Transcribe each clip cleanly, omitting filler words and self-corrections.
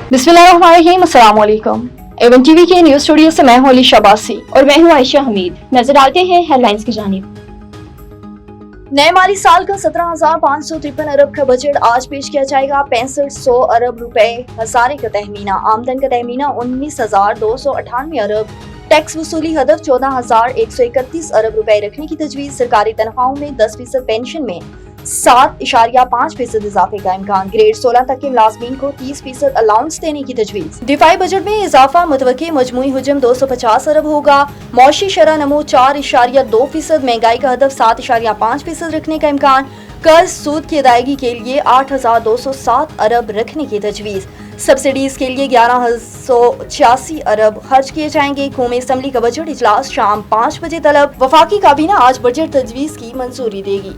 बिस्मिल्लाहिर्रहमानिर्रहीम, अस्सलाम वालेकुम। एवन टीवी के न्यूज स्टूडियो से मैं हूं अली शाबासी और मैं हूं आयशा हमीद। नजर डालते हैं हेडलाइंस की जानिब। नए माली साल का 17,553 अरब का बजट आज पेश किया जाएगा। 6500 अरब रुपए खसारे का तहमीना, आमदन का तहमीना 19,298 अरब, टैक्स वसूली हदफ 14,131 अरब रुपए रखने की तजवीज। सरकारी तनख्वाहों में 10%, पेंशन में 7.5% इजाफे का इम्कान। ग्रेड 16 तक के मुलाजमीन को 30% अलाउंस देने की तजवीज। दिफाई बजट में इजाफा मुतवक्की मजमूई हुजम 250 अरब होगा। मौशी शरह नमो 4.2%, महंगाई का हदफ 7.5% रखने का इम्कान। कर्ज सूद की अदायगी के लिए 8,207 अरब रखने की तजवीज। सब्सिडीज के लिए 1186 अरब खर्च किए जाएंगे। कौमी असम्बली का बजट इजलास शाम 5 बजे तलब। वफाकी काबीना आज बजट तजवीज की मंजूरी देगी।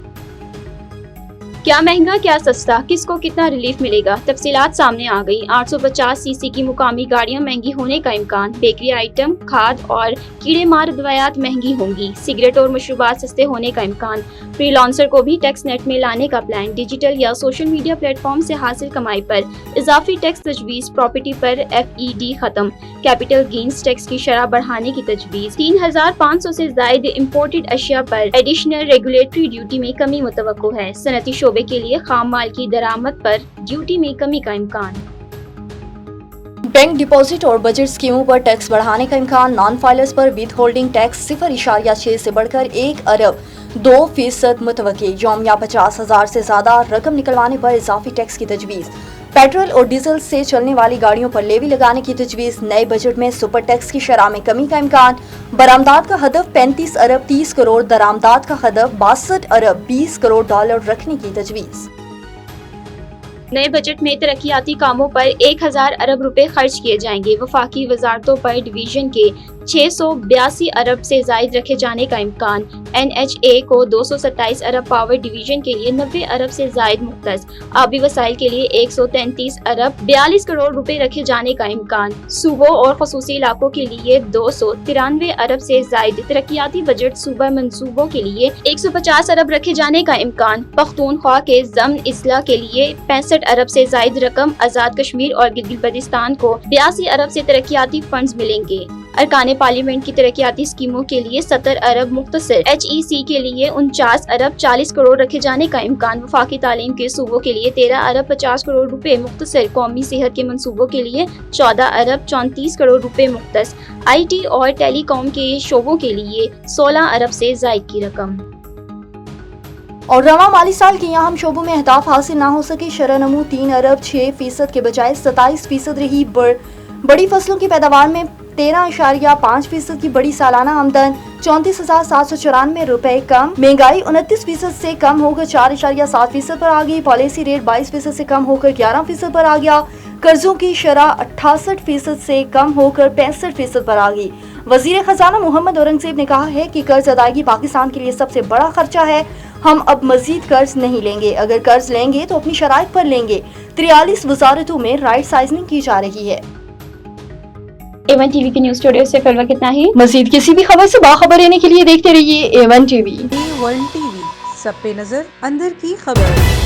क्या महंगा क्या सस्ता, किसको कितना रिलीफ मिलेगा, तफसीलात सामने आ गई। 850 सीसी की मुकामी गाड़ियां महंगी होने का इम्कान। बेकरी आइटम, खाद और कीड़े मार दवायात महंगी होंगी। सिगरेट और मशरूबात सस्ते होने का इम्कान। फ्री लॉन्सर को भी टैक्स नेट में लाने का प्लान। डिजिटल या सोशल मीडिया प्लेटफॉर्म से हासिल कमाई पर इजाफी टैक्स तजवीज। प्रॉपर्टी पर FED खत्म। कैपिटल गेन्स टैक्स की शरह बढ़ाने की तजवीज। 3,500 से ज्यादा इम्पोर्टेड अशिया पर एडिशनल रेगुलेटरी ड्यूटी में कमी मुतवक्को है। सनती शोबे के लिए खाम माल की दरामद पर ड्यूटी में कमी का इम्कान। बैंक डिपॉजिट और बजट स्कीमों पर टैक्स बढ़ाने का इम्कान। नॉन फाइलर्स पर विद होल्डिंग टैक्स 0.6 से बढ़कर 1 अरब 2% मुतवक्की। यौमिया 50,000 से ज्यादा रकम निकलवाने पर इजाफी टैक्स की तजवीज। पेट्रोल और डीजल से चलने वाली गाड़ियों पर लेवी लगाने की तजवीज। नए बजट में सुपर टैक्स की शरह में कमी का इम्कान। बरामदात का हदफ 35 अरब 30 करोड़, दरामदात का हदफ 62 अरब 20 करोड़ डॉलर रखने की तजवीज। नए बजट में तरक्याती कामों पर 1,000 अरब रुपए खर्च किए जाएंगे। वफाकी वजारतों पर डिवीजन के 682 अरब से जायद रखे जाने का इम्कान। NHA को 227 अरब, पावर डिवीजन के लिए 90 अरब से जायद मुख्तस। आबी वसाइल के लिए 133 अरब 42 करोड़ रुपए रखे जाने का इम्कान। सूबों और खसूसी इलाकों के लिए 293 अरब से जायद। तरक्याती बजट सूबा मंसूबों के लिए 150 अरब रखे जाने का इम्कान। पख्तूनख्वा के ज़म्न इस्लाह के लिए 65 अरब से जायद रकम। आजाद कश्मीर और गिलगित बल्तिस्तान को 82 अरब से तरक्याती फंड्स मिलेंगे। अरकान पार्लियामेंट की तरक्याती स्कीमों के लिए 70 अरब मुख्तसर। HEC के लिए 49 अरब 40 करोड़ रखे जाने का इम्कान। वफाकी तालीम के सूबों के लिए 13 अरब 50 करोड़ रुपए मुख्तसर। कौमी सेहत के मंसूबों के लिए 14 अरब 34 करोड़ रुपए मुख्तस। IT और टेलीकॉम के शोबों के लिए 16 अरब से जायद की रकम। और रवा माली साल के यहाँ शोबों में अहदाफ हासिल ना हो सके। शरह नमू 3 अरब 6% के बजाय 27% रही। बड़ी फसलों की पैदावार में 13.5% की बड़ी सालाना आमदन। 34,794 रुपए कम। महंगाई 29% से कम होकर 4.7% पर आ गई। पॉलिसी रेट 22% से कम होकर 11% पर आ गया। कर्जों की शरह 68% से कम होकर 65% पर आ गई। वजीर खजाना मोहम्मद औरंगजेब ने कहा है कि कर्ज अदायगी पाकिस्तान के लिए सबसे बड़ा खर्चा है। हम अब मजीद कर्ज नहीं लेंगे। अगर कर्ज लेंगे तो अपनी शराइत पर लेंगे। 43 वजारतों में राइट साइजनिंग की जा रही है। A1 TV के न्यूज स्टूडियो से फिलहाल कितना ही। मजीद किसी भी खबर से बाखबर रहने के लिए देखते रहिए A1 TV। A1 TV, सब पे नजर, अंदर की खबर।